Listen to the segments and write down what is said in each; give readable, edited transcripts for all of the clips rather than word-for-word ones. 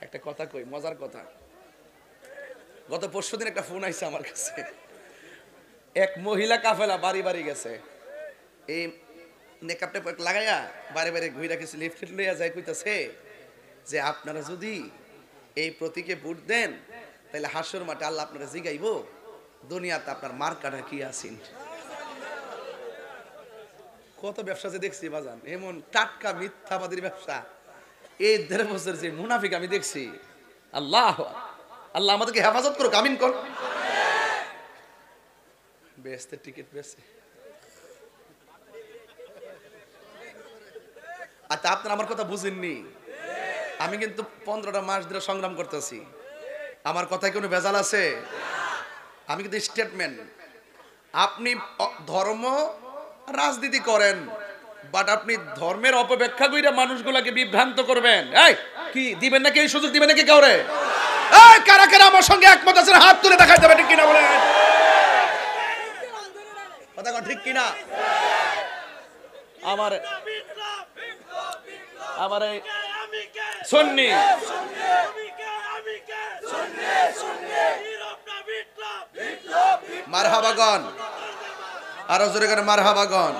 একটা কথা কই, মজার কথা। গত পরশুদিন একটা ফোন আইছে আমার কাছে। এক মহিলা কাফেলা বাড়ি বাড়ি গেছে, এই নেকআপ টেপ লাগাইয়া বাড়ি বাড়ি ঘুরে গেছে, লিফট লইয়া যায়, কইতাছে যে আপনারা যদি এই প্রতীকে ভোট দেন তাহলে হাসর মাঠে আল্লাহ আপনারা জিগাইব দুনিয়াতে আপনার মার্কাটা কি আছেন। কত ব্যবসা যে দেখছি বাজান, এমন টাটকা মিথ্যাবাদীর ব্যবসা। এই 1.5 বছর যে মুনাফিক আমি দেখছি, আল্লাহ আল্লাহ আমাদেরকে হেফাজত করুক, আমিন কর। বেহেশতের টিকিট পেয়েছে। আচ্ছা, আপনারা আমার কথা বুঝেননি। আমি কিন্তু 15টা মাস ধরে সংগ্রাম করতেছি। আমার কথায় কোনো ভেজাল আছে? আমি কিন্তু স্টেটমেন্ট। আপনি ধর্ম রাজনীতি করেন, বাট আপনি ধর্মের অপব্যাখ্যা কইরা মানুষগুলোকে বিভ্রান্ত করবেন। এই কি দিবেন নাকি, এই সুযোগ দিবেন নাকি কাউরে? এই কারা কারা আমার সঙ্গে একমত আছেন হাত তুলে দেখাই দেবে, ঠিক কিনা বলেন? কথা কন, ঠিক কিনা? আমার আমার সুন্নি মারহাবাগন, আরো জোরে করে মারহাবাগন।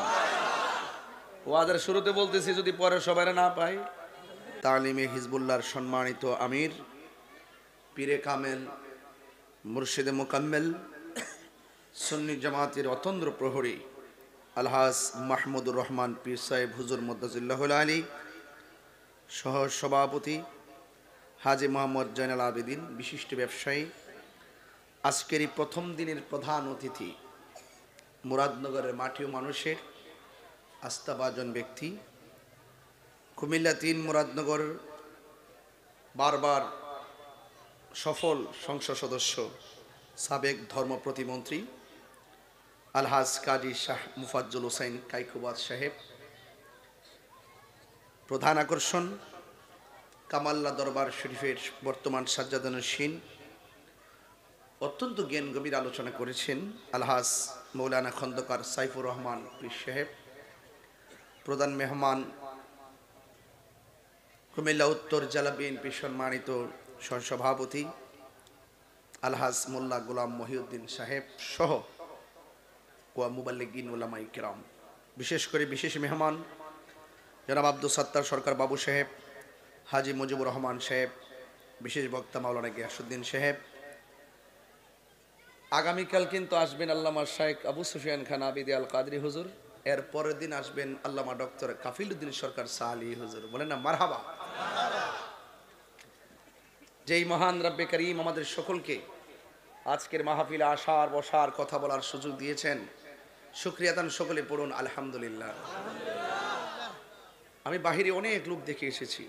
ওয়াদের শুরুতে বলতেছি, যদি পরে সবাই না পাই, তালিমে হিজবুল্লাহর সম্মানিত আমির, পীরে কামেল, মুর্শিদে মুকাম্মেল, সুন্নি জামাতের অতন্দ্র প্রহরী আলহাজ মাহমুদুর রহমান পীর সাহেব হুজুর মুদ্দাজিল্লাহুল আলী, সহ সভাপতি হাজী মোহাম্মদ জয়নাল আবেদিন, বিশিষ্ট ব্যবসায়ী, আজকের এই প্রথম দিনের প্রধান অতিথি, মুরাদনগরের মাটি ও মানুষের আস্থাভাজন ব্যক্তি, কুমিল্লা 3 মুরাদনগর বারবার সফল সংসদ সদস্য, সাবেক ধর্ম প্রতিমন্ত্রী আলহাজ কাজী শাহ মুফাজ্জল হোসেন কাইকুবাদ সাহেব, প্রধান আকর্ষণ কামাল্লা দরবার শরীফের বর্তমান সাজ্জাদানুসীন, অত্যন্ত জ্ঞান গভীর আলোচনা করেছেন আলহাজ মৌলানা খন্দকার সাইফুর রহমান পীর সাহেব, প্রধান মেহমান কুমিল্লা উত্তর জেলা বিএনপি সম্মানিত সহসভাপতি আলহাজ মোল্লা গোলাম মহিউদ্দিন সাহেব সহ ওয়া মুবাল্লিগিন উলামায়ে কিরাম, বিশেষ করে বিশেষ মেহমান জনাব আব্দুল সাত্তার সরকার বাবু সাহেব, হাজী মুজিবুর রহমান সাহেব, বিশেষ বক্তা মাওলানা গিয়াসউদ্দিন সাহেব। আগামীকাল কিন্তু আসবেন আল্লামা শাইখ আবু সুফিয়ান খান আবিদি আল কাদরি হুজুর, এর পরের দিন আসবেন আল্লামা ডক্টর কাফিলউদ্দিন সরকার সালি হুজুর। বলেন না মারহাবা। যেই মহান রব্বে করিম আমাদের সকলকে আজকের মাহফিলে আসার বসার কথা বলার সুযোগ দিয়েছেন, শুকরিয়া দান সকলে পড়ুন আলহামদুলিল্লাহ। আমি বাহিরে অনেক লোক দেখে এসেছি,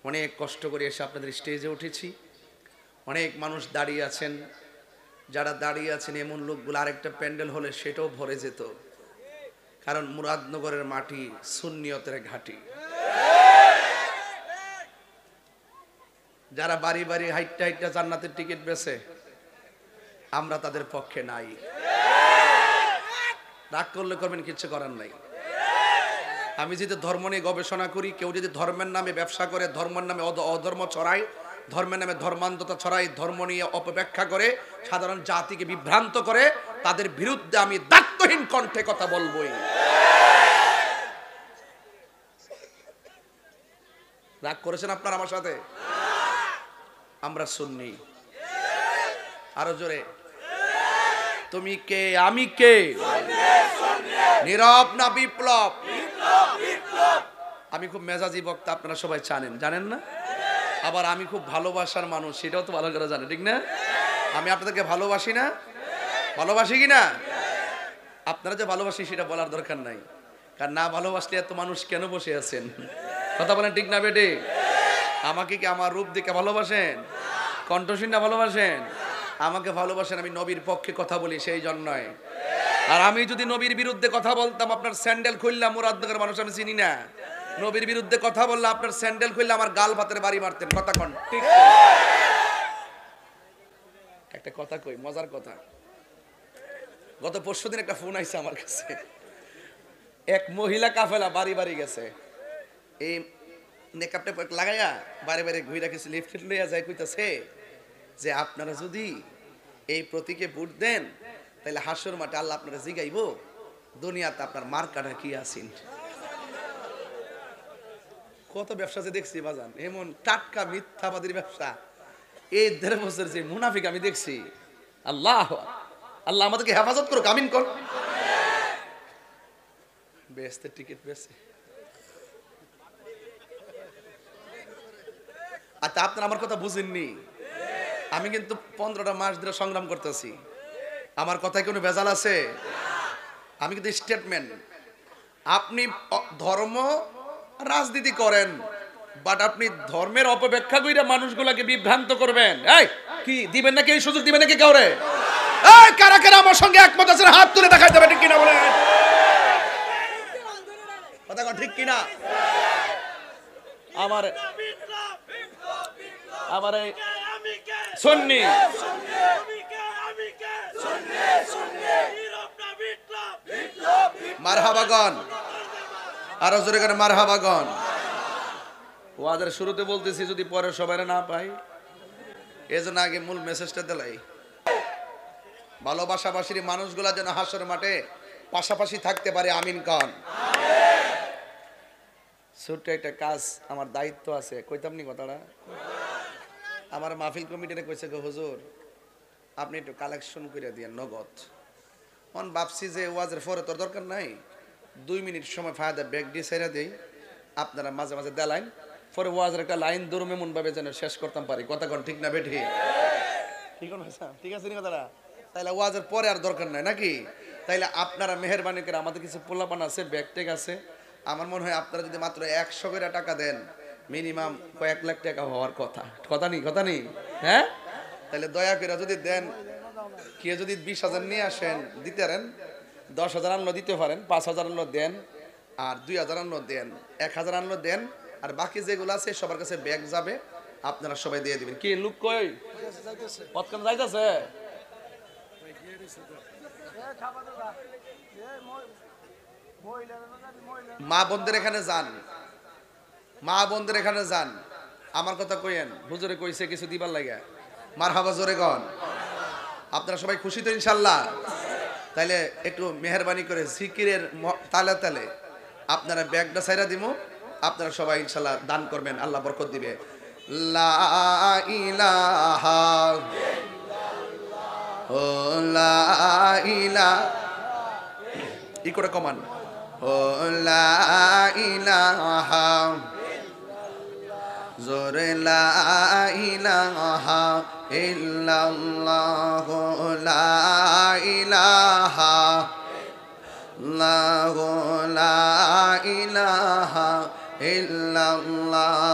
অনেক কষ্ট করে এসে আপনাদের স্টেজে উঠেছি। অনেক মানুষ দাঁড়িয়ে আছেন, যারা দাঁড়িয়ে আছেন এমন লোকগুলো আরেকটা প্যান্ডেল হলে সেটাও ভরে যেত, কারণ মুরাদনগরের মাটি সুন্নিয়তের ঘাঁটি। যারা বাড়ি বাড়ি হাইটটা হাইটটা জান্নাতের টিকিট বেছে, আমরা তাদের পক্ষে নাই। রাগ করলে করবেন, কিচ্ছু করার নাই। আমি যদি ধর্ম নিয়ে গবেষণা করি, কেউ যদি ধর্মের নামে ব্যবসা করে, ধর্মের নামে অধর্ম ছড়ায়, ধর্মের নামে ধর্মান্ধতা ছড়ায়, ধর্ম নিয়ে অপব্যাখ্যা করে, সাধারণ জাতিকে বিভ্রান্ত করে, তাদের বিরুদ্ধে আমি দায়িত্বহীন কণ্ঠে কথা বলবোই। রাগ করেছেন আপনারা আমার সাথে? আমরা সুন্নি। আরো জোরে, তুমি কে আমি কে, নীরব না বিপ্লব? আমি খুব মেজাজি বক্তা, আপনারা সবাই জানেন, জানেন না? আবার আমি খুব ভালোবাসার মানুষ, সেটাও তো ভালো করে জানে, ঠিক না? আমি আপনাদেরকে ভালোবাসি না? ভালোবাসি কি না? আপনারা যে ভালোবাসি সেটা বলার দরকার নাই, কারণ না ভালোবাসলে এত মানুষ কেন বসে আছেন? কথা বলেন ঠিক না বেটে? আমাকে কি আমার রূপ দেখে ভালোবাসেন? কণ্ঠশীল না ভালোবাসেন? আমাকে ভালোবাসেন, আমি নবীর পক্ষে কথা বলি সেই জন্যই। আর আমি যদি নবীর বিরুদ্ধে কথা বলতাম, আপনার স্যান্ডেল খুললাম, মুরাদনগরের মানুষ আমি চিনি না, নবীর বিরুদ্ধে কথা বললে আপনার স্যান্ডেল খুললে আমার গাল ভাতের বাড়ি মারতেন। কথা কন, ঠিক? একটা কথা কই, মজার কথা। গত পরশুদিন একটা ফোন আইছে আমার কাছে, এক মহিলা কাফেলা বাড়ি বাড়ি গেছে, এই নেকআপ টেপ লাগাইয়া বারে বারে ঘুরে কিছু লিফট লইয়া যায়, কইতাছে যে আপনারা যদি এই প্রতীকে ভোট দেন তাহলে হাসর মাঠে আল্লাহ আপনারা জিগাইব দুনিয়াতে আপনার মার্কাটা কি আছেন। কত ব্যবসা যে দেখছি বাজান, এমন টাটকা মিথ্যাবাদীর ব্যবসা এই 1.5 বছর যে মুনাফিক আমি দেখছি। আল্লাহ আল্লাহ আমাদেরকে হেফাজত করুক, আমিন কর। বেহেশতের টিকিট পেয়েছে। আচ্ছা আপনারা আমার কথা বুঝেননি, আমি কিন্তু 15টা মাস ধরে সংগ্রাম করতেছি। আমার কথায় কোনো ভেজাল আছে? আমি কিন্তু স্টেটমেন্ট। আপনি ধর্ম রাজনীতি করেন, বাট আপনি ধর্মের অপব্যাখ্যা কইরা মানুষগুলোকে বিভ্রান্ত করবেন। এই কি দিবেন নাকি, এই সুযোগ দিবেন নাকি কাউরে? এই কারা কারা আমার সঙ্গে একমত আছেন হাত তুলে দেখাই দেবেন, ঠিক কিনা বলেন? কথা কন ঠিক কিনা? আমার সুন্নি মারহাবাগন, আরো জোরে করে মারহাবাগন। ওয়াদের শুরুতে বলতেছি যদি পরে সবাই না পাই, এজন্য আগে মূল মেসেজটা দিলাই। ভালোবাসাবাসীর মানুষগুলা যেন হাসর মাঠে পাশাপাশি থাকতে পারে, আমিন কন। ছোট্ট একটা কাজ, আমার দায়িত্ব আছে, কইতাম নি কথাটা। আমার মাহফিল কমিটিরে কইছে গো হুজুর আপনি একটু কালেকশন করে দিয়েন নগদ। অন ভাবছি যে ওয়াজের পরে তোর দরকার নাই, 2 মিনিট সময় ফায়দা ব্যাগ দিয়ে ছেড়ে দিই, আপনারা মাঝে মাঝে দেলাইন, পরে ওয়াজের একটা লাইন দরুম এমন ভাবে যেন শেষ করতাম পারি। কথা কোন ঠিক না বেঠি? ঠিক আছে নি কথাটা? তাইলে ওয়াজের পরে আর দরকার নাই নাকি? তাইলে আপনারা মেহেরবানি করে, আমাদের কিছু পোলাপান আছে, ব্যাগ টেক আছে, আমার মনে হয় আপনারা যদি মাত্র 100 করে টাকা দেন, মিনিমাম কয়েক লাখ টাকা হওয়ার কথা। কথা নেই হ্যাঁ? তাহলে দয়া করে যদি দেন, কে যদি 20,000 নিয়ে আসেন দিতে পারেন, 10,000 আনলো দিতে পারেন, 5,000 আনলো দেন, আর 2,000 আনলো দেন, 1,000 আনলো দেন, আর বাকি যেগুলো আছে সবার কাছে ব্যাগ যাবে, আপনারা সবাই দিয়ে দিবেন। কি লোক কই পতকান যাইতাছে? মা বোনদের এখানে যান, মা বোনদের এখানে যান, আমার কথা কইেন হুজুরে কইছে কিছু দিবার লাগে, মারহাবা জোরে কন। আপনারা সবাই খুশি তো ইনশাল্লাহ? তাইলে একটু মেহেরবানি করে জিকিরের তালে তালে আপনারা ব্যাগটা ছাইরা দিমু, আপনারা সবাই ইনশাল্লাহ দান করবেন, আল্লাহ বরকত দিবে। লা ইলাহা ইল্লাল্লাহ, ও লা ইলাহা, ই করে কমান, ও লা ইলাহা, জোরে লা ইলাহা ইল্লাল্লাহ, লা ইলাহা ইল্লাল্লাহ, লা ইলাহা ইল্লাল্লাহ,